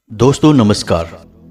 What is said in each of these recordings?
दोस्तों नमस्कार।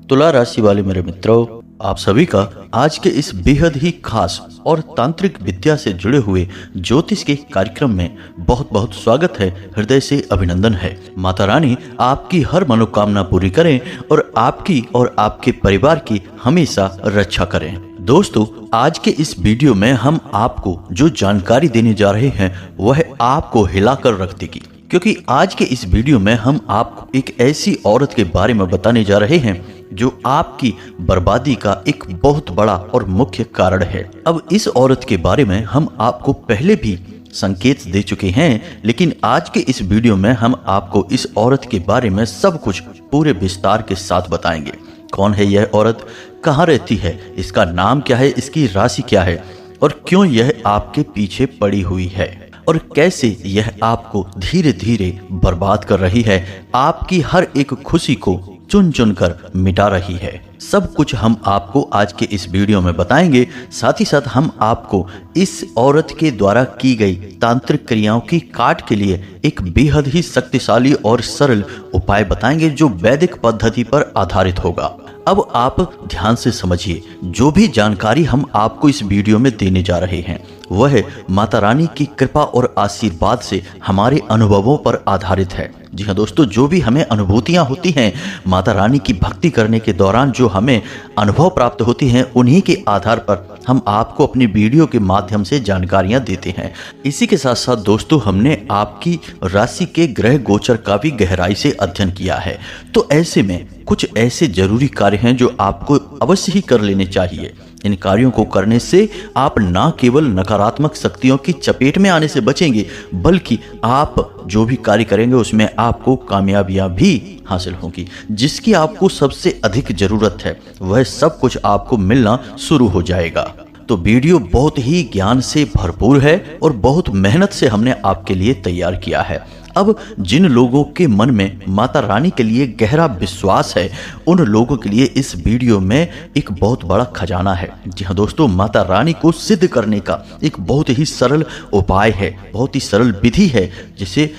तुला राशि वाले मेरे मित्रों, आप सभी का आज के इस बेहद ही खास और तांत्रिक विद्या से जुड़े हुए ज्योतिष के कार्यक्रम में बहुत बहुत स्वागत है। हृदय से अभिनंदन है। माता रानी आपकी हर मनोकामना पूरी करें और आपकी और आपके परिवार की हमेशा रक्षा करें। दोस्तों, आज के इस वीडियो में हम आपको जो जानकारी देने जा रहे हैं वह आपको हिलाकर रख देगी, क्योंकि आज के इस वीडियो में हम आपको एक ऐसी औरत के बारे में बताने जा रहे हैं जो आपकी बर्बादी का एक बहुत बड़ा और मुख्य कारण है। अब इस औरत के बारे में हम आपको पहले भी संकेत दे चुके हैं, लेकिन आज के इस वीडियो में हम आपको इस औरत के बारे में सब कुछ पूरे विस्तार के साथ बताएंगे। कौन है यह औरत, कहाँ रहती है, इसका नाम क्या है, इसकी राशि क्या है और क्यों यह आपके पीछे पड़ी हुई है और कैसे यह आपको धीरे धीरे बर्बाद कर रही है, आपकी हर एक खुशी को चुन चुन कर मिटा रही है। सब कुछ हम आपको आज के इस वीडियो में बताएंगे। साथ ही साथ हम आपको इस औरत के द्वारा की गई तांत्रिक क्रियाओं की काट के लिए एक बेहद ही शक्तिशाली और सरल उपाय बताएंगे जो वैदिक पद्धति पर आधारित होगा। अब आप ध्यान से समझिए, जो भी जानकारी हम आपको इस वीडियो में देने जा रहे हैं वह माता रानी की कृपा और आशीर्वाद से हमारे अनुभवों पर आधारित है। जी हाँ दोस्तों, जो भी हमें अनुभूतियां होती हैं माता रानी की भक्ति करने के दौरान, जो हमें अनुभव प्राप्त होती हैं, उन्हीं के आधार पर हम आपको अपनी वीडियो के माध्यम से जानकारियां देते हैं। इसी के साथ साथ दोस्तों, हमने आपकी राशि के ग्रह गोचर का भी गहराई से अध्ययन किया है। तो ऐसे में कुछ ऐसे जरूरी कार्य हैं जो आपको अवश्य ही कर लेने चाहिए। इन कार्यों को करने से आप न केवल नकारात्मक शक्तियों की चपेट में आने से बचेंगे, बल्कि आप जो भी कार्य करेंगे उसमें आपको कामयाबियां भी हासिल होंगी। जिसकी आपको सबसे अधिक जरूरत है वह सब कुछ आपको मिलना शुरू हो जाएगा। तो वीडियो बहुत ही ज्ञान से भरपूर है और बहुत मेहनत से हमने आपके लिए तैयार किया है। अब जिन लोगों के मन में माता रानी के लिए गहरा विश्वास है, उन लोगों के लिए इस वीडियो में एक बहुत बड़ा खजाना है। जी हाँ दोस्तों, माता रानी को सिद्ध करने का एक बहुत ही सरल उपाय है, बहुत ही सरल विधि है, जिसे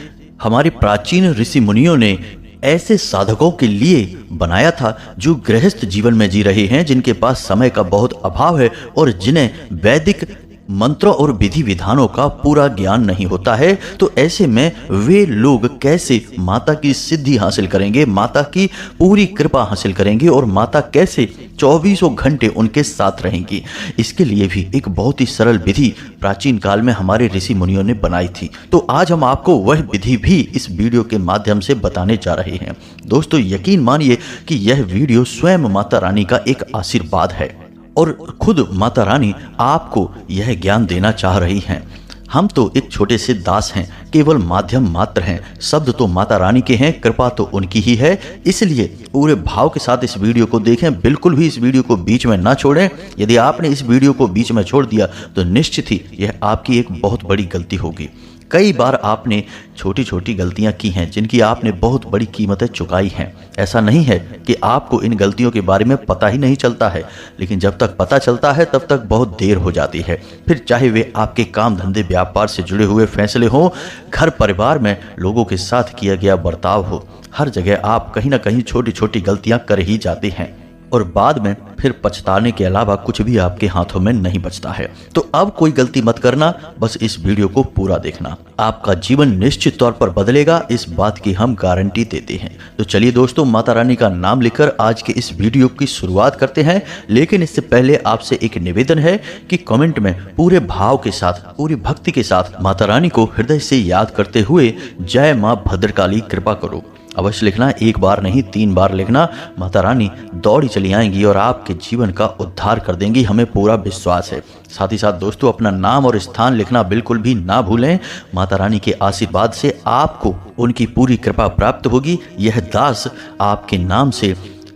हमारे प्राचीन ऋषि मुनियों ने ऐसे साधकों के लिए बनाया था जो गृहस्थ जीवन में जी रहे हैं, जिनके पास समय का बहुत अभाव है और जिन्हें वैदिक मंत्रों और विधि विधानों का पूरा ज्ञान नहीं होता है। तो ऐसे में वे लोग कैसे माता की सिद्धि हासिल करेंगे, माता की पूरी कृपा हासिल करेंगे और माता कैसे 24 घंटे उनके साथ रहेंगी, इसके लिए भी एक बहुत ही सरल विधि प्राचीन काल में हमारे ऋषि मुनियों ने बनाई थी। तो आज हम आपको वह विधि भी इस वीडियो के माध्यम से बताने जा रहे हैं। दोस्तों, यकीन मानिए कि यह वीडियो स्वयं माता रानी का एक आशीर्वाद है और खुद माता रानी आपको यह ज्ञान देना चाह रही हैं। हम तो एक छोटे से दास हैं, केवल माध्यम मात्र हैं। शब्द तो माता रानी के हैं, कृपा तो उनकी ही है। इसलिए पूरे भाव के साथ इस वीडियो को देखें, बिल्कुल भी इस वीडियो को बीच में ना छोड़ें। यदि आपने इस वीडियो को बीच में छोड़ दिया तो निश्चित ही यह आपकी एक बहुत बड़ी गलती होगी। कई बार आपने छोटी छोटी गलतियां की हैं जिनकी आपने बहुत बड़ी कीमतें चुकाई हैं। ऐसा नहीं है कि आपको इन गलतियों के बारे में पता ही नहीं चलता है, लेकिन जब तक पता चलता है तब तक बहुत देर हो जाती है। फिर चाहे वे आपके काम धंधे व्यापार से जुड़े हुए फैसले हों, घर परिवार में लोगों के साथ किया गया बर्ताव हो, हर जगह आप कहीं ना कहीं छोटी छोटी गलतियां कर ही जाते हैं और बाद में फिर पछताने के अलावा कुछ भी आपके हाथों में नहीं बचता है। तो अब कोई गलती मत करना, बस इस वीडियो को पूरा देखना। आपका जीवन निश्चित तौर पर बदलेगा, इस बात की हम गारंटी देते हैं। तो चलिए दोस्तों, माता रानी का नाम लेकर आज के इस वीडियो की शुरुआत करते हैं। लेकिन इससे पहले आपसे एक निवेदन है कि कमेंट में पूरे भाव के साथ, पूरी भक्ति के साथ माता रानी को हृदय से याद करते हुए जय मां भद्रकाली कृपा करो अवश्य लिखना। एक बार नहीं, 3 बार लिखना। माता रानी दौड़ी चली आएंगी और आपके जीवन का उद्धार कर देंगी, हमें पूरा विश्वास है। साथ ही साथ दोस्तों, अपना नाम और स्थान लिखना बिल्कुल भी ना भूलें। माता रानी के आशीर्वाद से आपको उनकी पूरी कृपा प्राप्त होगी। यह दास आपके नाम से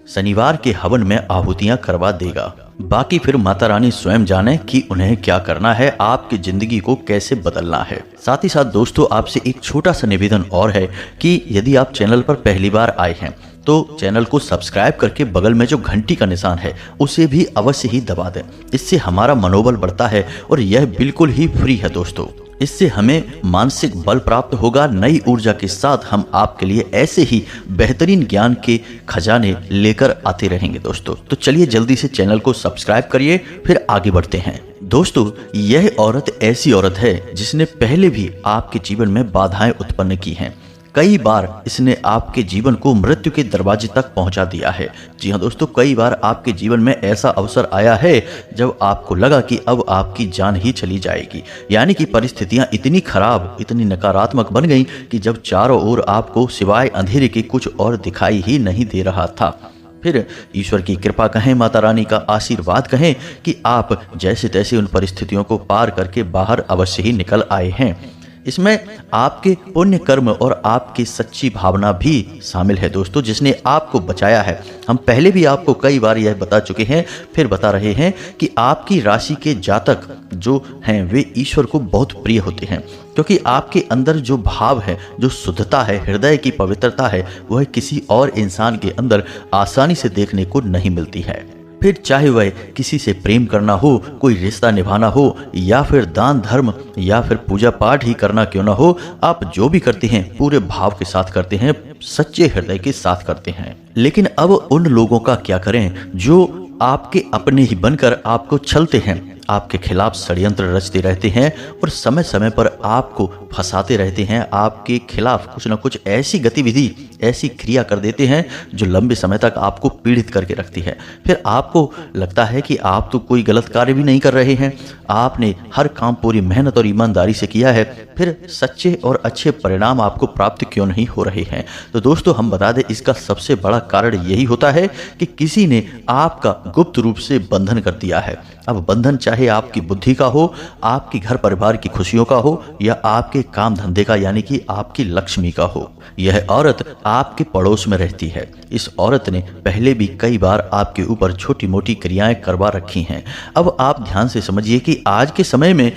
शनिवार के हवन में आहुतियां करवा देगा। बाकी फिर माता रानी स्वयं जाने कि उन्हें क्या करना है, आपकी जिंदगी को कैसे बदलना है। साथ ही साथ दोस्तों, आपसे एक छोटा सा निवेदन और है कि यदि आप चैनल पर पहली बार आए हैं तो चैनल को सब्सक्राइब करके बगल में जो घंटी का निशान है उसे भी अवश्य ही दबा दें। इससे हमारा मनोबल बढ़ता है और यह बिल्कुल ही फ्री है दोस्तों। इससे हमें मानसिक बल प्राप्त होगा। नई ऊर्जा के साथ हम आपके लिए ऐसे ही बेहतरीन ज्ञान के खजाने लेकर आते रहेंगे दोस्तों। तो चलिए जल्दी से चैनल को सब्सक्राइब करिए, फिर आगे बढ़ते हैं। दोस्तों, यह औरत ऐसी औरत है जिसने पहले भी आपके जीवन में बाधाएं उत्पन्न की हैं। कई बार इसने आपके जीवन को मृत्यु के दरवाजे तक पहुंचा दिया है। जी हाँ दोस्तों, कई बार आपके जीवन में ऐसा अवसर आया है जब आपको लगा कि अब आपकी जान ही चली जाएगी, यानी कि परिस्थितियां इतनी खराब, इतनी नकारात्मक बन गई कि जब चारों ओर आपको सिवाय अंधेरे के कुछ और दिखाई ही नहीं दे रहा था। फिर ईश्वर की कृपा कहें, माता रानी का आशीर्वाद कहें कि आप जैसे तैसे उन परिस्थितियों को पार करके बाहर अवश्य ही निकल आए हैं। इसमें आपके पुण्य कर्म और आपकी सच्ची भावना भी शामिल है दोस्तों, जिसने आपको बचाया है। हम पहले भी आपको कई बार यह बता चुके हैं, फिर बता रहे हैं कि आपकी राशि के जातक जो हैं वे ईश्वर को बहुत प्रिय होते हैं, क्योंकि आपके अंदर जो भाव है, जो शुद्धता है, हृदय की पवित्रता है, वह किसी और इंसान के अंदर आसानी से देखने को नहीं मिलती है। फिर चाहे वह किसी से प्रेम करना हो, कोई रिश्ता निभाना हो, या फिर दान धर्म या फिर पूजा पाठ ही करना क्यों ना हो, आप जो भी करते हैं पूरे भाव के साथ करते हैं, सच्चे हृदय के साथ करते हैं। लेकिन अब उन लोगों का क्या करें जो आपके अपने ही बनकर आपको छलते हैं, आपके खिलाफ षड्यंत्र रचते रहते हैं और समय समय पर आपको फंसाते रहते हैं, आपके खिलाफ कुछ न कुछ ऐसी गतिविधि, ऐसी क्रिया कर देते हैं जो लंबे समय तक आपको पीड़ित करके रखती है। फिर आपको लगता है कि आप तो कोई गलत कार्य भी नहीं कर रहे हैं, आपने हर काम पूरी मेहनत और ईमानदारी से किया है, फिर सच्चे और अच्छे परिणाम आपको प्राप्त क्यों नहीं हो रहे हैं। तो दोस्तों, हम बता दें, इसका सबसे बड़ा कारण यही होता है कि किसी ने आपका गुप्त रूप से बंधन कर दिया है। अब बंधन चाहे आपकी बुद्धि का हो, आपके घर परिवार की खुशियों का हो, या आपके काम धंधे का यानी कि आपकी लक्ष्मी का हो। यह औरत आपके पड़ोस में रहती है। इस औरत ने पहले भी कई बार आपके ऊपर छोटी मोटी क्रियाएं करवा रखी हैं। अब आप ध्यान से समझिए कि आज के समय में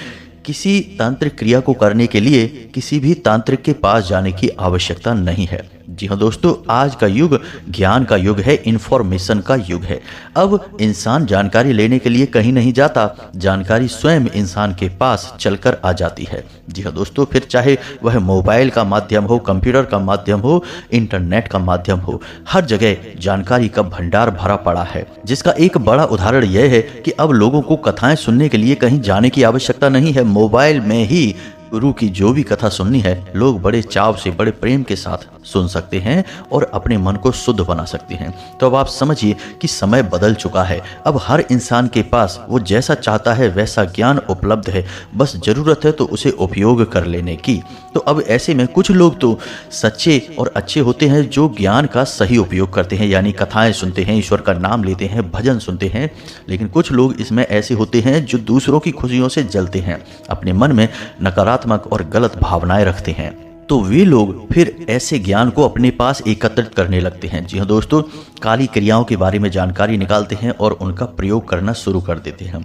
किसी तांत्रिक क्रिया को करने के लिए किसी भी तांत्रिक के पास जाने की आवश्यकता नहीं है। जी हाँ दोस्तों, आज का युग ज्ञान का युग है, इंफॉर्मेशन का युग है। अब इंसान जानकारी लेने के लिए कहीं नहीं जाता, जानकारी स्वयं इंसान के पास चलकर आ जाती है। जी हाँ दोस्तों, फिर चाहे वह मोबाइल का माध्यम हो, कंप्यूटर का माध्यम हो, इंटरनेट का माध्यम हो, हर जगह जानकारी का भंडार भरा पड़ा है। जिसका एक बड़ा उदाहरण यह है कि अब लोगों को कथाएं सुनने के लिए कहीं जाने की आवश्यकता नहीं है। मोबाइल में ही गुरु की जो भी कथा सुननी है, लोग बड़े चाव से, बड़े प्रेम के साथ सुन सकते हैं और अपने मन को शुद्ध बना सकते हैं। तो अब आप समझिए कि समय बदल चुका है। अब हर इंसान के पास वो जैसा चाहता है वैसा ज्ञान उपलब्ध है, बस जरूरत है तो उसे उपयोग कर लेने की। तो अब ऐसे में कुछ लोग तो सच्चे और अच्छे होते हैं जो ज्ञान का सही उपयोग करते हैं, यानी कथाएं सुनते हैं, ईश्वर का नाम लेते हैं, भजन सुनते हैं। लेकिन कुछ लोग इसमें ऐसे होते हैं जो दूसरों की खुशियों से जलते हैं, अपने मन में नकारात्मक और गलत भावनाएं रखते हैं। तो वे लोग फिर ऐसे ज्ञान को अपने पास एकत्रित करने लगते हैं। जी हाँ दोस्तों, काली क्रियाओं के बारे में जानकारी निकालते हैं और उनका प्रयोग करना शुरू कर देते हैं।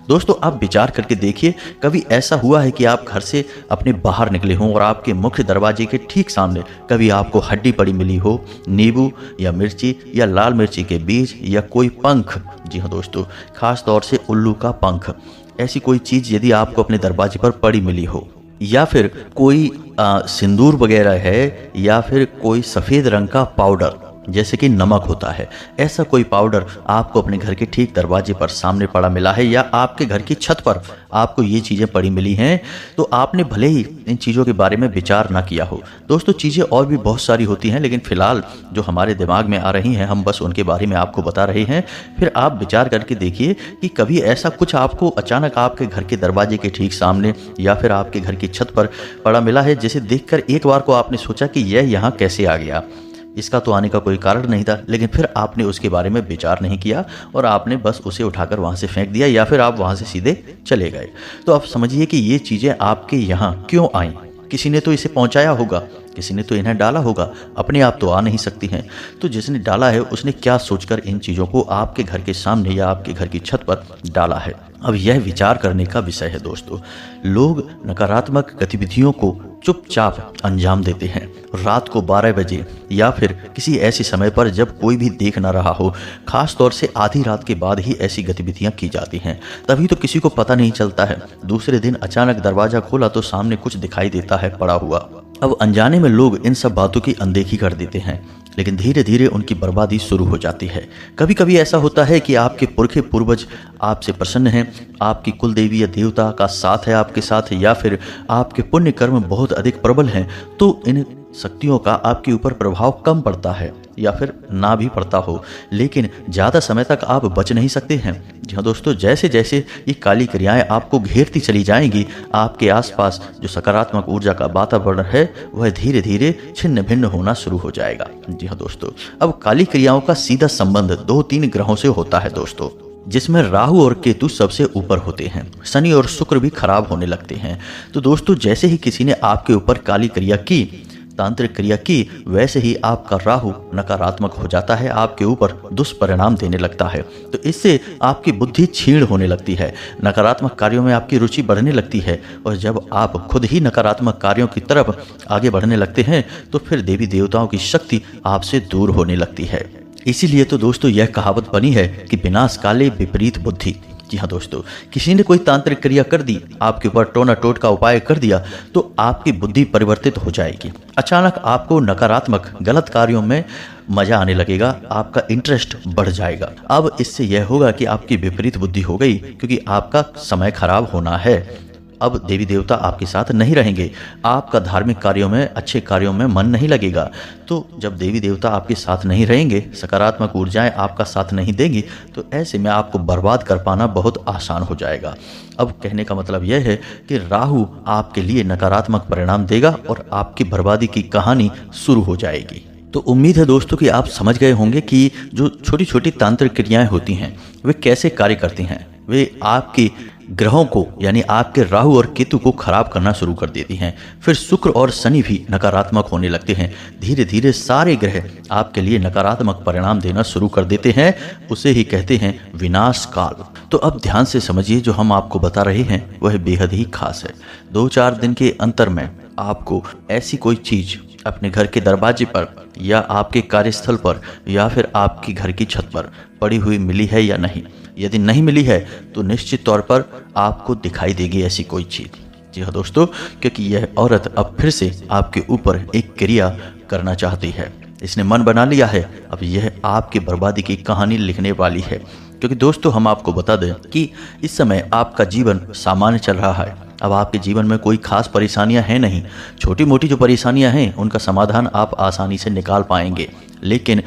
दोस्तों, आप विचार करके देखिए, कभी ऐसा हुआ है कि आप घर से अपने बाहर निकले हों और आपके मुख्य दरवाजे के ठीक सामने कभी आपको हड्डी पड़ी मिली हो, नींबू या मिर्ची या लाल मिर्ची के बीज या कोई पंख। जी हाँ दोस्तों, खास तौर से उल्लू का पंख, ऐसी कोई चीज़ यदि आपको अपने दरवाजे पर पड़ी मिली हो, या फिर कोई सिंदूर वगैरह है, या फिर कोई सफ़ेद रंग का पाउडर जैसे कि नमक होता है, ऐसा कोई पाउडर आपको अपने घर के ठीक दरवाजे पर सामने पड़ा मिला है, या आपके घर की छत पर आपको ये चीज़ें पड़ी मिली हैं, तो आपने भले ही इन चीज़ों के बारे में विचार ना किया हो। दोस्तों, चीज़ें और भी बहुत सारी होती हैं, लेकिन फ़िलहाल जो हमारे दिमाग में आ रही हैं हम बस उनके बारे में आपको बता रहे हैं। फिर आप विचार करके देखिए कि कभी ऐसा कुछ आपको अचानक आपके घर के दरवाजे के ठीक सामने या फिर आपके घर की छत पर पड़ा मिला है, जिसे देखकर एक बार को आपने सोचा कि यह यहाँ कैसे आ गया, इसका तो आने का कोई कारण नहीं था, लेकिन फिर आपने उसके बारे में विचार नहीं किया और आपने बस उसे उठाकर वहाँ से फेंक दिया, या फिर आप वहाँ से सीधे चले गए। तो आप समझिए कि ये चीज़ें आपके यहाँ क्यों आईं। किसी ने तो इसे पहुँचाया होगा, किसी ने तो इन्हें डाला होगा, अपने आप तो आ नहीं सकती हैं। तो जिसने डाला है उसने क्या सोचकर इन चीज़ों को आपके घर के सामने या आपके घर की छत पर डाला है। अब यह विचार करने का विषय है दोस्तों। लोग नकारात्मक गतिविधियों को चुपचाप अंजाम देते हैं। रात को 12 बजे या फिर किसी ऐसे समय पर जब कोई भी देख ना रहा हो, खास तौर से आधी रात के बाद ही ऐसी गतिविधियां की जाती हैं। तभी तो किसी को पता नहीं चलता है। दूसरे दिन अचानक दरवाजा खोला तो सामने कुछ दिखाई देता है पड़ा हुआ। अब अनजाने में लोग इन सब बातों की अनदेखी कर देते हैं, लेकिन धीरे धीरे उनकी बर्बादी शुरू हो जाती है। कभी कभी ऐसा होता है कि आपके पुरखे पूर्वज आपसे प्रसन्न हैं, आपकी कुल देवी या देवता का साथ है आपके साथ, या फिर आपके पुण्य कर्म बहुत अधिक प्रबल हैं, तो इन शक्तियों का आपके ऊपर प्रभाव कम पड़ता है या फिर ना भी पड़ता हो, लेकिन ज़्यादा समय तक आप बच नहीं सकते हैं। जी हाँ दोस्तों, जैसे जैसे ये काली क्रियाएं आपको घेरती चली जाएंगी, आपके आसपास जो सकारात्मक ऊर्जा का वातावरण है वह धीरे धीरे छिन्न भिन्न होना शुरू हो जाएगा। जी हाँ दोस्तों, अब काली क्रियाओं का सीधा संबंध 2-3 ग्रहों से होता है दोस्तों, जिसमें राहु और केतु सबसे ऊपर होते हैं। शनि और शुक्र भी खराब होने लगते हैं। तो दोस्तों, जैसे ही किसी ने आपके ऊपर काली क्रिया की, तांत्रिक क्रिया की, वैसे ही आपका राहु नकारात्मक हो जाता है, आपके ऊपर दुष्परिणाम देने लगता है। तो इससे आपकी बुद्धि क्षीण होने लगती है, नकारात्मक कार्यों में आपकी रुचि बढ़ने लगती है, और जब आप खुद ही नकारात्मक कार्यों की तरफ आगे बढ़ने लगते हैं तो फिर देवी देवताओं की शक्ति आपसे दूर होने लगती है। इसीलिए तो दोस्तों यह कहावत बनी है कि विनाश काले विपरीत बुद्धि। जी हाँ दोस्तों, किसी ने कोई तांत्रिक क्रिया कर दी, आपके ऊपर टोना टोट का उपाय कर दिया, तो आपकी बुद्धि परिवर्तित हो जाएगी। अचानक आपको नकारात्मक गलत कार्यों में मजा आने लगेगा, आपका इंटरेस्ट बढ़ जाएगा। अब इससे यह होगा कि आपकी विपरीत बुद्धि हो गई, क्योंकि आपका समय खराब होना है। अब देवी देवता आपके साथ नहीं रहेंगे, आपका धार्मिक कार्यों में, अच्छे कार्यों में मन नहीं लगेगा। तो जब देवी देवता आपके साथ नहीं रहेंगे, सकारात्मक ऊर्जाएं आपका साथ नहीं देंगी, तो ऐसे में आपको बर्बाद कर पाना बहुत आसान हो जाएगा। अब कहने का मतलब यह है कि राहु आपके लिए नकारात्मक परिणाम देगा और आपकी बर्बादी की कहानी शुरू हो जाएगी। तो उम्मीद है दोस्तों कि आप समझ गए होंगे कि जो छोटी छोटी तांत्रिक क्रियाएं होती हैं वे कैसे कार्य करती हैं। वे आपकी ग्रहों को, यानी आपके राहु और केतु को खराब करना शुरू कर देती हैं। फिर शुक्र और शनि भी नकारात्मक होने लगते हैं। धीरे धीरे सारे ग्रह आपके लिए नकारात्मक परिणाम देना शुरू कर देते हैं। उसे ही कहते हैं विनाश काल। तो अब ध्यान से समझिए, जो हम आपको बता रहे हैं वह बेहद ही खास है। 2-4 दिन के अंतर में आपको ऐसी कोई चीज अपने घर के दरवाजे पर या आपके कार्यस्थल पर या फिर आपकी घर की छत पर पड़ी हुई मिली है या नहीं। यदि नहीं मिली है तो निश्चित तौर पर आपको दिखाई देगी ऐसी कोई चीज। जी हाँ दोस्तों, क्योंकि यह औरत अब फिर से आपके ऊपर एक क्रिया करना चाहती है। इसने मन बना लिया है, अब यह आपकी बर्बादी की कहानी लिखने वाली है। क्योंकि दोस्तों हम आपको बता दें कि इस समय आपका जीवन सामान्य चल रहा है। अब आपके जीवन में कोई खास परेशानियां हैं नहीं। छोटी मोटी जो परेशानियां हैं उनका समाधान आप आसानी से निकाल पाएंगे, लेकिन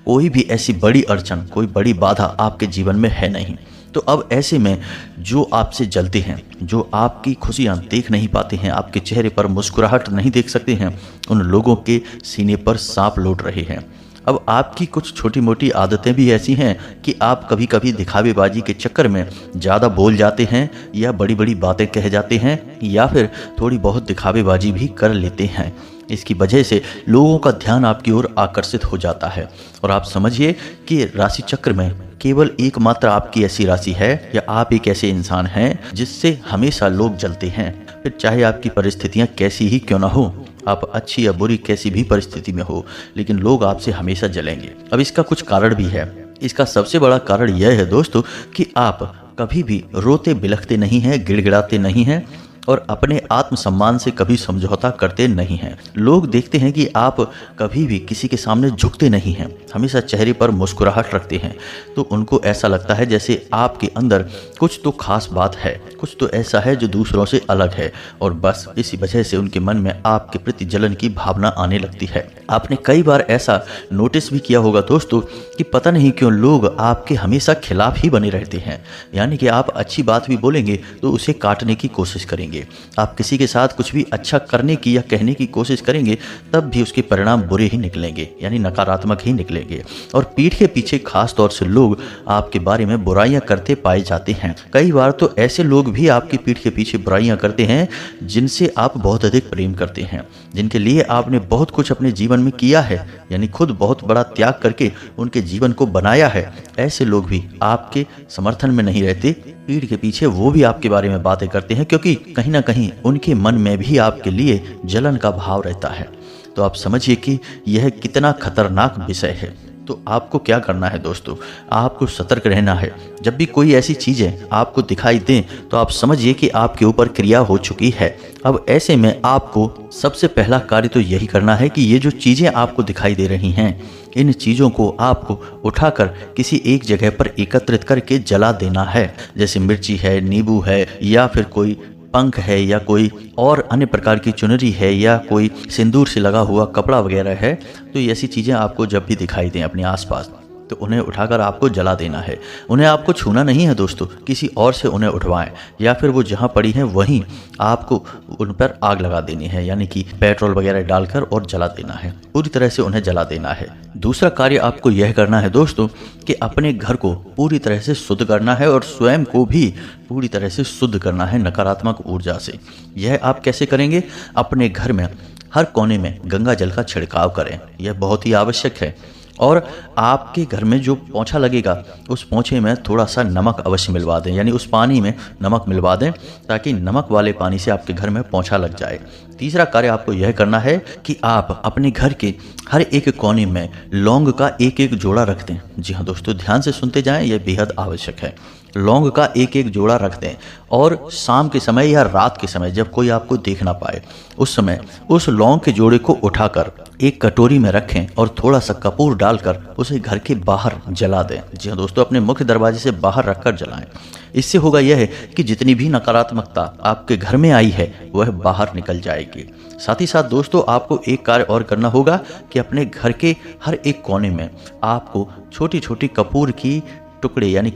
कोई भी ऐसी बड़ी अड़चन, कोई बड़ी बाधा आपके जीवन में है नहीं। तो अब ऐसे में जो आपसे जलते हैं, जो आपकी खुशियां देख नहीं पाते हैं, आपके चेहरे पर मुस्कुराहट नहीं देख सकते हैं, उन लोगों के सीने पर सांप लौट रहे हैं। अब आपकी कुछ छोटी मोटी आदतें भी ऐसी हैं कि आप कभी कभी दिखावेबाजी के चक्कर में ज़्यादा बोल जाते हैं या बड़ी बड़ी बातें कह जाते हैं या फिर थोड़ी बहुत दिखावेबाजी भी कर लेते हैं। इसकी वजह से लोगों का ध्यान आपकी ओर आकर्षित हो जाता है। और आप समझिए कि राशि चक्र में केवल एकमात्र आपकी ऐसी राशि है या आप एक ऐसे इंसान हैं जिससे हमेशा लोग जलते हैं। फिर चाहे आपकी परिस्थितियां कैसी ही क्यों ना हो, आप अच्छी या बुरी कैसी भी परिस्थिति में हो, लेकिन लोग आपसे हमेशा जलेंगे। अब इसका कुछ कारण भी है। इसका सबसे बड़ा कारण यह है दोस्तों कि आप कभी भी रोते बिलखते नहीं हैं, गिड़गिड़ाते नहीं हैं और अपने आत्मसम्मान से कभी समझौता करते नहीं हैं। लोग देखते हैं कि आप कभी भी किसी के सामने झुकते नहीं हैं, हमेशा चेहरे पर मुस्कुराहट रखते हैं। तो उनको ऐसा लगता है जैसे आपके अंदर कुछ तो खास बात है, कुछ तो ऐसा है जो दूसरों से अलग है, और बस इसी वजह से उनके मन में आपके प्रति जलन की भावना आने लगती है। आपने कई बार ऐसा नोटिस भी किया होगा दोस्तों कि पता नहीं क्यों लोग आपके हमेशा खिलाफ ही बने रहते हैं। यानी कि आप अच्छी बात भी बोलेंगे तो उसे काटने की कोशिश करेंगे। आप किसी के साथ कुछ भी अच्छा करने की या कहने की कोशिश करेंगे तब भी उसके परिणाम बुरे ही निकलेंगे, यानी नकारात्मक ही निकलेंगे। और पीठ के पीछे खास तौर से लोग आपके बारे में बुराइयां करते पाए जाते हैं। कई बार तो ऐसे लोग भी आपकी पीठ के पीछे बुराइयां करते हैं जिनसे आप बहुत अधिक प्रेम करते हैं, जिनके लिए आपने बहुत कुछ अपने जीवन में किया है, यानी खुद बहुत बड़ा त्याग करके उनके जीवन को बनाया है। ऐसे लोग भी आपके समर्थन में नहीं रहते, पीठ के पीछे वो भी आपके बारे में बातें करते हैं, क्योंकि कहीं ना कहीं उनके मन में भी आपके लिए जलन का भाव रहता है। तो आप समझिए कि यह कितना खतरनाक विषय है। तो आपको क्या करना है दोस्तों, आपको सतर्क रहना है। जब भी कोई ऐसी चीज़ें आपको दिखाई दें तो आप समझिए कि आपके ऊपर क्रिया हो चुकी है। अब ऐसे में आपको सबसे पहला कार्य तो यही करना है कि ये जो चीज़ें आपको दिखाई दे रही हैं, इन चीज़ों को आपको उठाकर किसी एक जगह पर एकत्रित करके जला देना है। जैसे मिर्ची है, नींबू है, या फिर कोई पंख है, या कोई और अन्य प्रकार की चुनरी है, या कोई सिंदूर से लगा हुआ कपड़ा वगैरह है। तो ऐसी चीज़ें आपको जब भी दिखाई दें अपने आसपास, तो उन्हें उठाकर आपको जला देना है। उन्हें आपको छूना नहीं है दोस्तों, किसी और से उन्हें उठवाएं, या फिर वो जहाँ पड़ी हैं वहीं आपको उन पर आग लगा देनी है, यानी कि पेट्रोल वगैरह डालकर और जला देना है। पूरी तरह से उन्हें जला देना है। दूसरा कार्य आपको यह करना है दोस्तों कि अपने घर को पूरी तरह से शुद्ध करना है और स्वयं को भी पूरी तरह से शुद्ध करना है नकारात्मक ऊर्जा से। यह आप कैसे करेंगे? अपने घर में हर कोने में गंगा जल का छिड़काव करें, यह बहुत ही आवश्यक है। और आपके घर में जो पोंछा लगेगा उस पोंछे में थोड़ा सा नमक अवश्य मिलवा दें, यानी उस पानी में नमक मिलवा दें, ताकि नमक वाले पानी से आपके घर में पोंछा लग जाए। तीसरा कार्य आपको यह करना है कि आप अपने घर के हर एक कोने में लौंग का एक एक जोड़ा रख दें। जी हाँ दोस्तों, ध्यान से सुनते जाएं, यह बेहद आवश्यक है। लौंग का एक एक जोड़ा रख दें और शाम के समय या रात के समय जब कोई आपको देख ना पाए, उस समय उस लौंग के जोड़े को उठाकर एक कटोरी में रखें और थोड़ा सा कपूर डालकर उसे घर के बाहर जला दें। जी हाँ दोस्तों, अपने मुख्य दरवाजे से बाहर रखकर जलाएं। इससे होगा यह है कि जितनी भी नकारात्मकता आपके घर में आई है वह बाहर निकल जाएगी। साथ ही साथ दोस्तों, आपको एक कार्य और करना होगा कि अपने घर के हर एक कोने में आपको छोटी छोटी कपूर की टुकड़े, यानी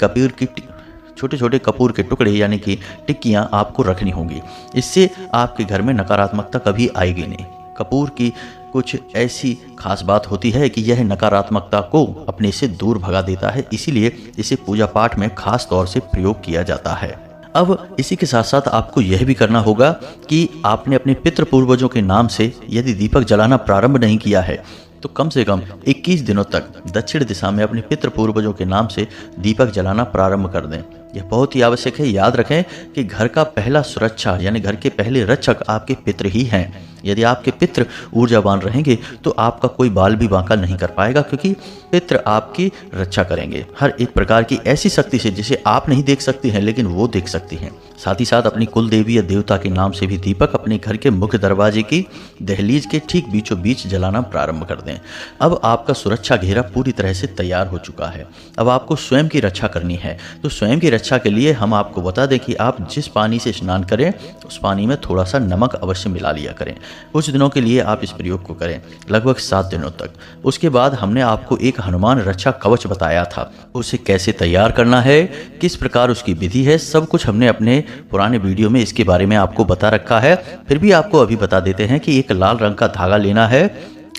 छोटे छोटे कपूर के टुकड़े यानी कि टिक्कियाँ आपको रखनी होंगी। इससे आपके घर में नकारात्मकता कभी आएगी नहीं। कपूर की कुछ ऐसी खास बात होती है कि यह नकारात्मकता को अपने से दूर भगा देता है, इसीलिए इसे पूजा पाठ में खास तौर से प्रयोग किया जाता है। अब इसी के साथ साथ आपको यह भी करना होगा कि आपने अपने पितृ पूर्वजों के नाम से यदि दीपक जलाना प्रारंभ नहीं किया है तो कम से कम 21 दिनों तक दक्षिण दिशा में अपने पितृ पूर्वजों के नाम से दीपक जलाना प्रारंभ कर दें। यह बहुत ही आवश्यक है। याद रखें कि घर का पहला सुरक्षा यानी घर के पहले रक्षक आपके पितृ ही हैं। यदि आपके पितृ ऊर्जावान रहेंगे तो आपका कोई बाल भी बांका नहीं कर पाएगा, क्योंकि पितृ आपकी रक्षा करेंगे हर एक प्रकार की ऐसी शक्ति से जिसे आप नहीं देख सकती हैं लेकिन वो देख सकती हैं। साथ ही साथ अपनी कुल देवी या देवता के नाम से भी दीपक अपने घर के मुख्य दरवाजे की दहलीज के ठीक बीचों बीच जलाना प्रारंभ कर दें। अब आपका सुरक्षा घेरा पूरी तरह से तैयार हो चुका है। अब आपको स्वयं की रक्षा करनी है। तो स्वयं की रक्षा के लिए हम आपको बता दें कि आप जिस पानी से स्नान करें उस पानी में थोड़ा सा नमक अवश्य मिला लिया करें। कुछ दिनों के लिए आप इस प्रयोग को करें, लगभग 7 दिनों तक। उसके बाद हमने आपको एक हनुमान रक्षा कवच बताया था, उसे कैसे तैयार करना है, किस प्रकार उसकी विधि है, सब कुछ हमने अपने पुराने वीडियो में इसके बारे में आपको बता रखा है। फिर भी आपको अभी बता देते हैं कि एक लाल रंग का धागा लेना है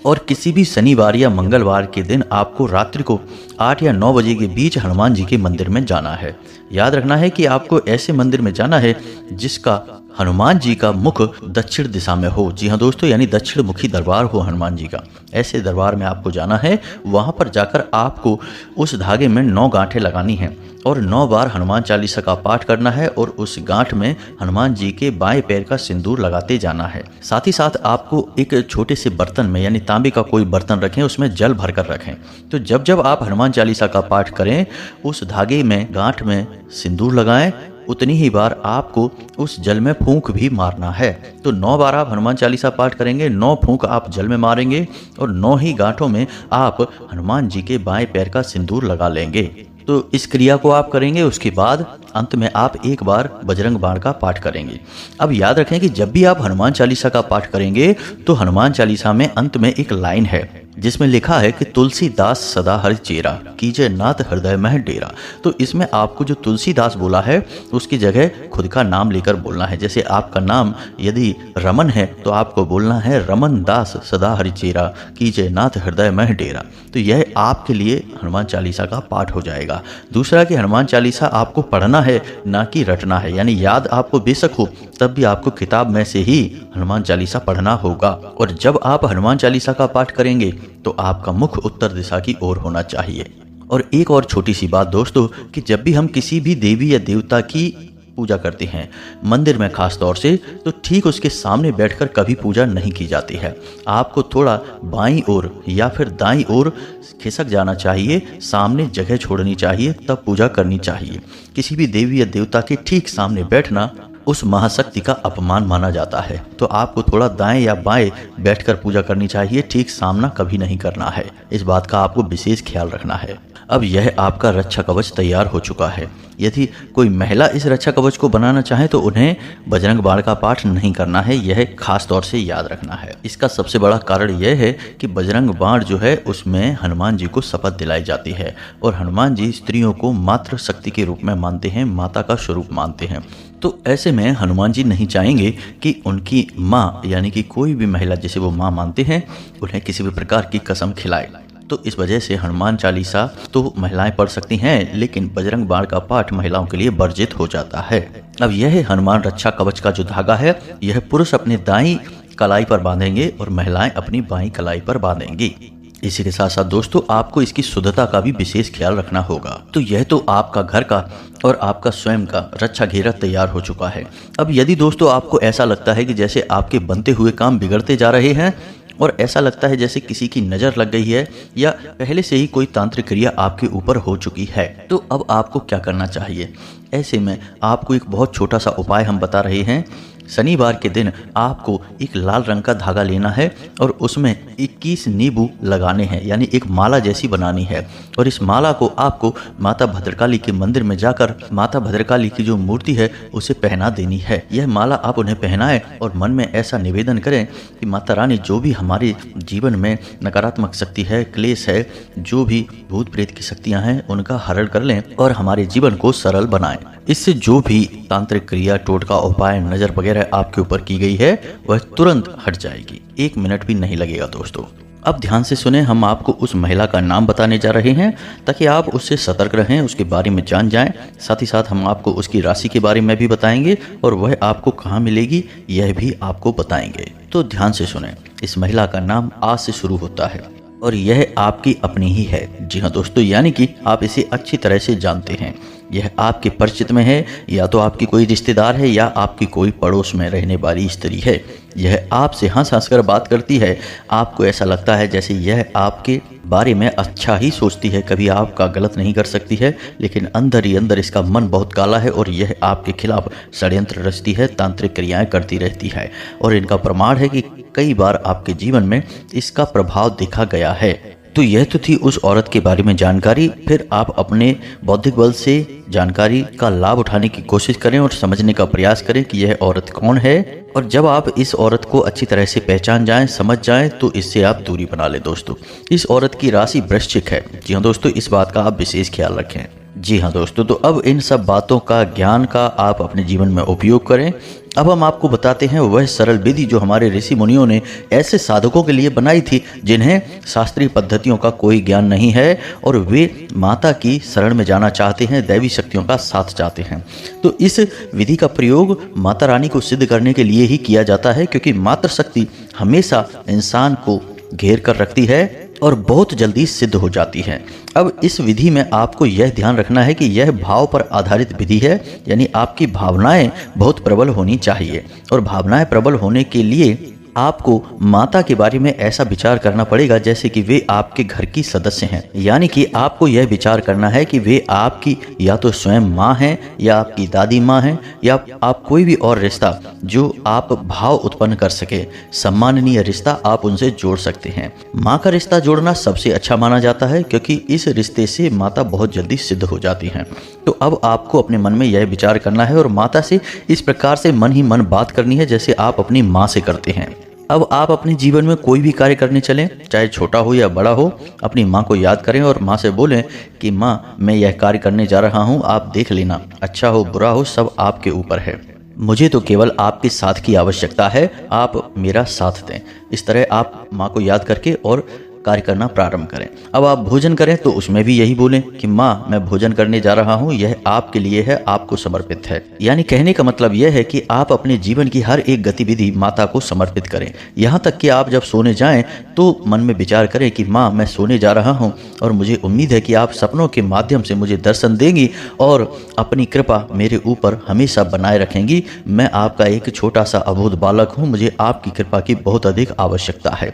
और किसी भी शनिवार या मंगलवार के दिन आपको रात्रि को 8 या 9 बजे के बीच हनुमान जी के मंदिर में जाना है। याद रखना है कि आपको ऐसे मंदिर में जाना है जिसका हनुमान जी का मुख दक्षिण दिशा में हो। जी हाँ दोस्तों, यानी दक्षिण मुखी दरबार हो हनुमान जी का। ऐसे दरबार में आपको जाना है। वहाँ पर जाकर आपको उस धागे में 9 गांठें लगानी हैं और 9 बार हनुमान चालीसा का पाठ करना है और उस गांठ में हनुमान जी के बाएं पैर का सिंदूर लगाते जाना है। साथ ही साथ आपको एक छोटे से बर्तन में यानी तांबे का कोई बर्तन रखें, उसमें जल भर कर रखें। तो जब जब आप हनुमान चालीसा का पाठ करें उस धागे में गांठ में सिंदूर लगाएं, उतनी ही बार आपको उस जल में फूंक भी मारना है। तो 9 बार आप हनुमान चालीसा पाठ करेंगे, 9 फूंक आप जल में मारेंगे और 9 ही गांठों में आप हनुमान जी के बाएं पैर का सिंदूर लगा लेंगे। तो इस क्रिया को आप करेंगे। उसके बाद अंत में आप एक बार बजरंग बाण का पाठ करेंगे। अब याद रखें कि जब भी आप हनुमान चालीसा का पाठ करेंगे तो हनुमान चालीसा में अंत में एक लाइन है जिसमें लिखा है कि तुलसीदास सदा हरि चेरा कीजय नाथ हृदय मह डेरा। तो इसमें आपको जो तुलसीदास बोला है उसकी जगह खुद का नाम लेकर बोलना है। जैसे आपका नाम यदि रमन है तो आपको बोलना है रमन दास सदा हरि चेरा कीजय नाथ हृदय मह डेरा। तो यह आपके लिए हनुमान चालीसा का पाठ हो जाएगा। दूसरा कि हनुमान चालीसा आपको पढ़ना है ना कि रटना है, यानी याद आपको बेशक हो तब भी आपको किताब में से ही हनुमान चालीसा पढ़ना होगा। और जब आप हनुमान चालीसा का पाठ करेंगे तो आपका मुख उत्तर दिशा की ओर होना चाहिए और एक और छोटी सी बात दोस्तों, कि जब भी हम किसी भी देवी या देवता की पूजा करते हैं मंदिर में खास तौर से, तो ठीक उसके सामने बैठकर कभी पूजा नहीं की जाती है। आपको थोड़ा बाईं ओर या फिर दाईं ओर खिसक जाना चाहिए, सामने जगह छोड़नी चाहिए, तब पूजा करनी चाहिए। किसी भी देवी या देवता के ठीक सामने बैठना उस महाशक्ति का अपमान माना जाता है। तो आपको थोड़ा दाएं या बाएं बैठकर पूजा करनी चाहिए, ठीक सामना कभी नहीं करना है। इस बात का आपको विशेष ख्याल रखना है। अब यह आपका रक्षा कवच तैयार हो चुका है। यदि कोई महिला इस रक्षा कवच को बनाना चाहे तो उन्हें बजरंग बाण का पाठ नहीं करना है, यह खास तौर से याद रखना है। इसका सबसे बड़ा कारण यह है कि बजरंग बाण जो है उसमें हनुमान जी को शपथ दिलाई जाती है, और हनुमान जी स्त्रियों को मातृ शक्ति के रूप में मानते हैं, माता का स्वरूप मानते हैं। तो ऐसे में हनुमान जी नहीं चाहेंगे कि उनकी माँ यानी कि कोई भी महिला जिसे वो माँ मानते हैं उन्हें किसी भी प्रकार की कसम खिलाए। तो इस वजह से हनुमान चालीसा तो महिलाएं पढ़ सकती हैं, लेकिन बजरंग बाण का पाठ महिलाओं के लिए वर्जित हो जाता है। अब यह हनुमान रक्षा कवच का जो धागा है, यह पुरुष अपने दाईं कलाई पर बांधेंगे और महिलाएं अपनी बाईं कलाई पर बांधेंगी। इसी के साथ साथ दोस्तों आपको इसकी शुद्धता का भी विशेष ख्याल रखना होगा। तो यह तो आपका घर का और आपका स्वयं का रक्षा घेरा तैयार हो चुका है। अब यदि दोस्तों आपको ऐसा लगता है कि जैसे आपके बनते हुए काम बिगड़ते जा रहे हैं और ऐसा लगता है जैसे किसी की नज़र लग गई है या पहले से ही कोई तांत्रिक क्रिया आपके ऊपर हो चुकी है, तो अब आपको क्या करना चाहिए? ऐसे में आपको एक बहुत छोटा सा उपाय हम बता रहे हैं। शनिवार के दिन आपको एक लाल रंग का धागा लेना है और उसमें 21 नींबू लगाने हैं, यानी एक माला जैसी बनानी है। और इस माला को आपको माता भद्रकाली के मंदिर में जाकर माता भद्रकाली की जो मूर्ति है उसे पहना देनी है। यह माला आप उन्हें पहनाएं और मन में ऐसा निवेदन करें कि माता रानी जो भी हमारे जीवन में नकारात्मक शक्ति है, क्लेश है, जो भी भूत प्रेत की शक्तियां हैं उनका हरण कर लें और हमारे जीवन को सरल बनाएं। इससे जो भी तांत्रिक क्रिया, टोटका, उपाय, नजर वगैरह आपके ऊपर की गई है वह तुरंत हट जाएगी। 1 मिनट भी नहीं लगेगा दोस्तों। अब ध्यान से सुने, हम आपको उस महिला का नाम बताने जा रहे हैं ताकि आप उससे सतर्क रहें, उसके बारे में जान जाएं। साथ ही साथ हम आपको उसकी राशि के बारे में भी बताएंगे और वह आपको कहाँ मिलेगी यह भी आपको बताएंगे। तो ध्यान से सुने, इस महिला का नाम आ से शुरू होता है और यह आपकी अपनी ही है। जी हाँ दोस्तों, यानी कि आप इसे अच्छी तरह से जानते हैं। यह आपके परिचित में है, या तो आपकी कोई रिश्तेदार है या आपकी कोई पड़ोस में रहने वाली स्त्री है। यह आपसे हंस हंस कर बात करती है। आपको ऐसा लगता है जैसे यह आपके बारे में अच्छा ही सोचती है, कभी आपका गलत नहीं कर सकती है, लेकिन अंदर ही अंदर इसका मन बहुत काला है और यह आपके खिलाफ षड्यंत्र रचती है, तांत्रिक क्रियाएं करती रहती है। और इनका प्रमाण है कि कई बार आपके जीवन में इसका प्रभाव देखा गया है। तो यह तो थी उस औरत के बारे में जानकारी। फिर आप अपने बौद्धिक बल से जानकारी का लाभ उठाने की कोशिश करें और समझने का प्रयास करें कि यह औरत कौन है। और जब आप इस औरत को अच्छी तरह से पहचान जाएं, समझ जाएं, तो इससे आप दूरी बना लें दोस्तों। इस औरत की राशि वृश्चिक है। जी हाँ दोस्तों, इस बात का आप विशेष ख्याल रखें। जी हाँ दोस्तों, तो अब इन सब बातों का, ज्ञान का आप अपने जीवन में उपयोग करें। अब हम आपको बताते हैं वह सरल विधि जो हमारे ऋषि मुनियों ने ऐसे साधकों के लिए बनाई थी जिन्हें शास्त्रीय पद्धतियों का कोई ज्ञान नहीं है और वे माता की शरण में जाना चाहते हैं, दैवी शक्तियों का साथ चाहते हैं। तो इस विधि का प्रयोग माता रानी को सिद्ध करने के लिए ही किया जाता है, क्योंकि मातृ शक्ति हमेशा इंसान को घेर कर रखती है और बहुत जल्दी सिद्ध हो जाती है। अब इस विधि में आपको यह ध्यान रखना है कि यह भाव पर आधारित विधि है, यानी आपकी भावनाएं बहुत प्रबल होनी चाहिए। और भावनाएं प्रबल होने के लिए आपको माता के बारे में ऐसा विचार करना पड़ेगा जैसे कि वे आपके घर की सदस्य हैं। यानी कि आपको यह विचार करना है कि वे आपकी या तो स्वयं माँ हैं, या आपकी दादी माँ हैं, या आप कोई भी और रिश्ता जो आप भाव उत्पन्न कर सके, सम्माननीय रिश्ता आप उनसे जोड़ सकते हैं। माँ का रिश्ता जोड़ना सबसे अच्छा माना जाता है, क्योंकि इस रिश्ते से माता बहुत जल्दी सिद्ध हो जाती हैं। तो अब आपको अपने मन में यह विचार करना है और माता से इस प्रकार से मन ही मन बात करनी है जैसे आप अपनी माँ से करते हैं। अब आप अपने जीवन में कोई भी कार्य करने चलें, चाहे छोटा हो या बड़ा हो, अपनी माँ को याद करें और माँ से बोलें कि माँ, मैं यह कार्य करने जा रहा हूँ, आप देख लेना, अच्छा हो बुरा हो सब आपके ऊपर है, मुझे तो केवल आपके साथ की आवश्यकता है, आप मेरा साथ दें। इस तरह आप माँ को याद करके और कार्य करना प्रारंभ करें। अब आप भोजन करें तो उसमें भी यही बोलें कि माँ, मैं भोजन करने जा रहा हूँ, यह आपके लिए है, आपको समर्पित है। यानी कहने का मतलब यह है कि आप अपने जीवन की हर एक गतिविधि माता को समर्पित करें। यहाँ तक कि आप जब सोने जाएं तो मन में विचार करें कि माँ, मैं सोने जा रहा हूँ और मुझे उम्मीद है कि आप सपनों के माध्यम से मुझे दर्शन देंगी और अपनी कृपा मेरे ऊपर हमेशा बनाए रखेंगी। मैं आपका एक छोटा सा अबोध बालक हूँ, मुझे आपकी कृपा की बहुत अधिक आवश्यकता है।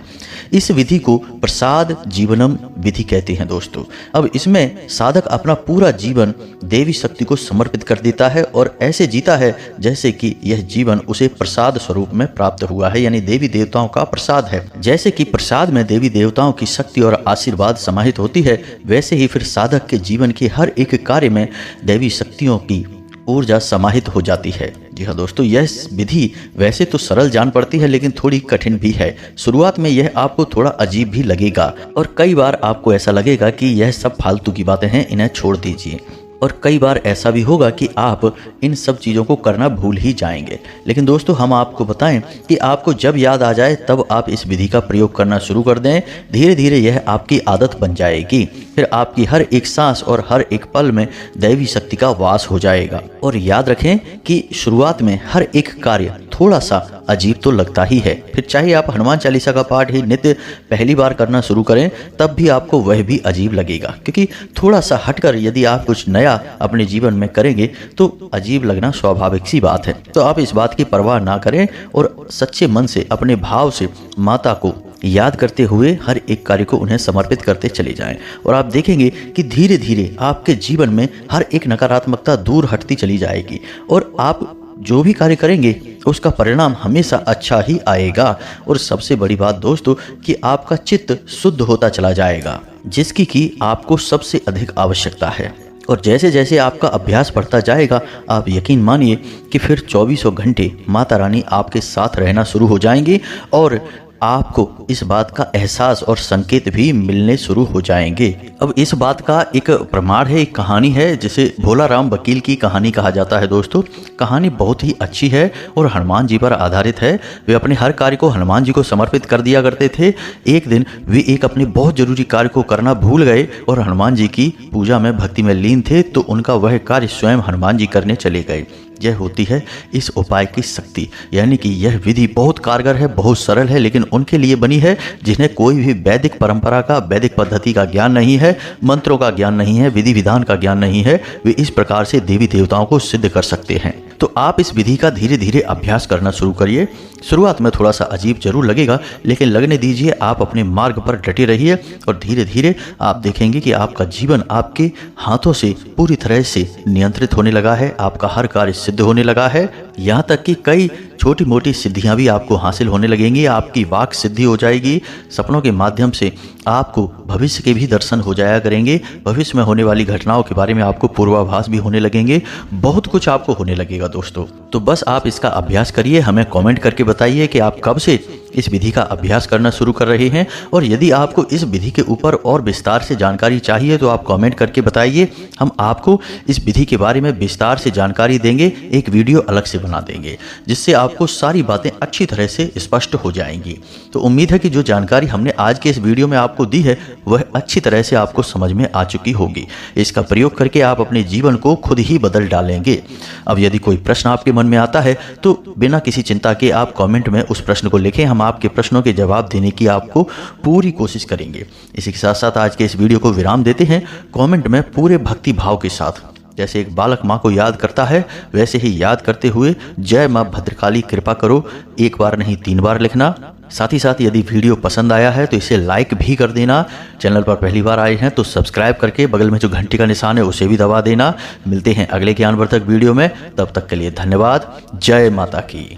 इस विधि को प्रसाद जीवनम विधि कहते हैं दोस्तों। अब इसमें साधक अपना पूरा जीवन देवी शक्ति को समर्पित कर देता है और ऐसे जीता है जैसे कि यह जीवन उसे प्रसाद स्वरूप में प्राप्त हुआ है, यानी देवी देवताओं का प्रसाद है। जैसे कि प्रसाद में देवी देवताओं की शक्ति और आशीर्वाद समाहित होती है, वैसे ही फिर साधक के जीवन के हर एक कार्य में देवी शक्तियों की ऊर्जा समाहित हो जाती है। जी हाँ दोस्तों, यह विधि वैसे तो सरल जान पड़ती है लेकिन थोड़ी कठिन भी है। शुरुआत में यह आपको थोड़ा अजीब भी लगेगा और कई बार आपको ऐसा लगेगा कि यह सब फालतू की बातें हैं, इन्हें छोड़ दीजिए। और कई बार ऐसा भी होगा कि आप इन सब चीज़ों को करना भूल ही जाएंगे। लेकिन दोस्तों, हम आपको बताएं कि आपको जब याद आ जाए तब आप इस विधि का प्रयोग करना शुरू कर दें। धीरे धीरे यह आपकी आदत बन जाएगी। फिर आपकी हर एक सांस और हर एक पल में दैवी शक्ति का वास हो जाएगा। और याद रखें कि शुरुआत में हर एक कार्य थोड़ा सा अजीब तो लगता ही है। फिर चाहे आप हनुमान चालीसा का पाठ ही नित्य पहली बार करना शुरू करें तब भी आपको वह भी अजीब लगेगा, क्योंकि थोड़ा सा हटकर यदि आप कुछ नया अपने जीवन में करेंगे तो अजीब लगना स्वाभाविक सी बात है। तो आप इस बात की परवाह ना करें और सच्चे मन से अपने भाव से माता को याद करते हुए हर एक कार्य को उन्हें समर्पित करते चले जाएं और आप देखेंगे कि धीरे धीरे आपके जीवन में हर एक नकारात्मकता दूर हटती चली जाएगी और आप जो भी कार्य करेंगे उसका परिणाम हमेशा अच्छा ही आएगा। और सबसे बड़ी बात दोस्तों कि आपका चित्त शुद्ध होता चला जाएगा, जिसकी कि आपको सबसे अधिक आवश्यकता है। और जैसे जैसे आपका अभ्यास बढ़ता जाएगा, आप यकीन मानिए कि फिर 24 घंटे माता रानी आपके साथ रहना शुरू हो जाएंगी और आपको इस बात का एहसास और संकेत भी मिलने शुरू हो जाएंगे। अब इस बात का एक प्रमाण है, एक कहानी है जिसे भोला राम वकील की कहानी कहा जाता है। दोस्तों, कहानी बहुत ही अच्छी है और हनुमान जी पर आधारित है। वे अपने हर कार्य को हनुमान जी को समर्पित कर दिया करते थे। एक दिन वे एक अपने बहुत जरूरी कार्य को करना भूल गए और हनुमान जी की पूजा में भक्ति में लीन थे, तो उनका वह कार्य स्वयं हनुमान जी करने चले गए। यह होती है इस उपाय की शक्ति, यानी कि यह विधि बहुत कारगर है, बहुत सरल है, लेकिन उनके लिए बनी है जिन्हें कोई भी वैदिक परंपरा का, वैदिक पद्धति का ज्ञान नहीं है, मंत्रों का ज्ञान नहीं है, विधि विधान का ज्ञान नहीं है। वे इस प्रकार से देवी देवताओं को सिद्ध कर सकते हैं। तो आप इस विधि का धीरे धीरे अभ्यास करना शुरू करिए। शुरुआत में थोड़ा सा अजीब जरूर लगेगा, लेकिन लगने दीजिए। आप अपने मार्ग पर डटे रहिए और धीरे धीरे आप देखेंगे कि आपका जीवन आपके हाथों से पूरी तरह से नियंत्रित होने लगा है। आपका हर कार्य सिद्ध होने लगा है, यहाँ तक कि कई छोटी मोटी सिद्धियां भी आपको हासिल होने लगेंगी। आपकी वाक सिद्धि हो जाएगी। सपनों के माध्यम से आपको भविष्य के भी दर्शन हो जाया करेंगे। भविष्य में होने वाली घटनाओं के बारे में आपको पूर्वाभास भी होने लगेंगे। बहुत कुछ आपको होने लगेगा दोस्तों। तो बस आप इसका अभ्यास करिए। हमें कमेंट करके बताइए कि आप कब से इस विधि का अभ्यास करना शुरू कर रहे हैं, और यदि आपको इस विधि के ऊपर और विस्तार से जानकारी चाहिए तो आप कमेंट करके बताइए। हम आपको इस विधि के बारे में विस्तार से जानकारी देंगे, एक वीडियो अलग से बना देंगे जिससे आपको सारी बातें अच्छी तरह से स्पष्ट हो जाएंगी। तो उम्मीद है कि जो जानकारी हमने आज के इस वीडियो में आपको दी है वह अच्छी तरह से आपको समझ में आ चुकी होगी। इसका प्रयोग करके आप अपने जीवन को खुद ही बदल डालेंगे। अब यदि कोई प्रश्न आपके मन में आता है तो बिना किसी चिंता के आप कमेंट में उस प्रश्न को लिखें। हम आपके प्रश्नों के जवाब देने की आपको पूरी कोशिश करेंगे। इसी के साथ साथ आज के इस वीडियो को विराम देते हैं। कमेंट में पूरे भक्ति भाव के साथ, जैसे एक बालक माँ को याद करता है वैसे ही याद करते हुए जय माँ भद्रकाली कृपा करो एक बार नहीं 3 बार लिखना। साथ ही साथ यदि वीडियो पसंद आया है तो इसे लाइक भी कर देना। चैनल पर पहली बार आए हैं तो सब्सक्राइब करके बगल में जो घंटी का निशान है उसे भी दबा देना। मिलते हैं अगले ज्ञानवर्धक वीडियो में, तब तक के लिए धन्यवाद। जय माता की।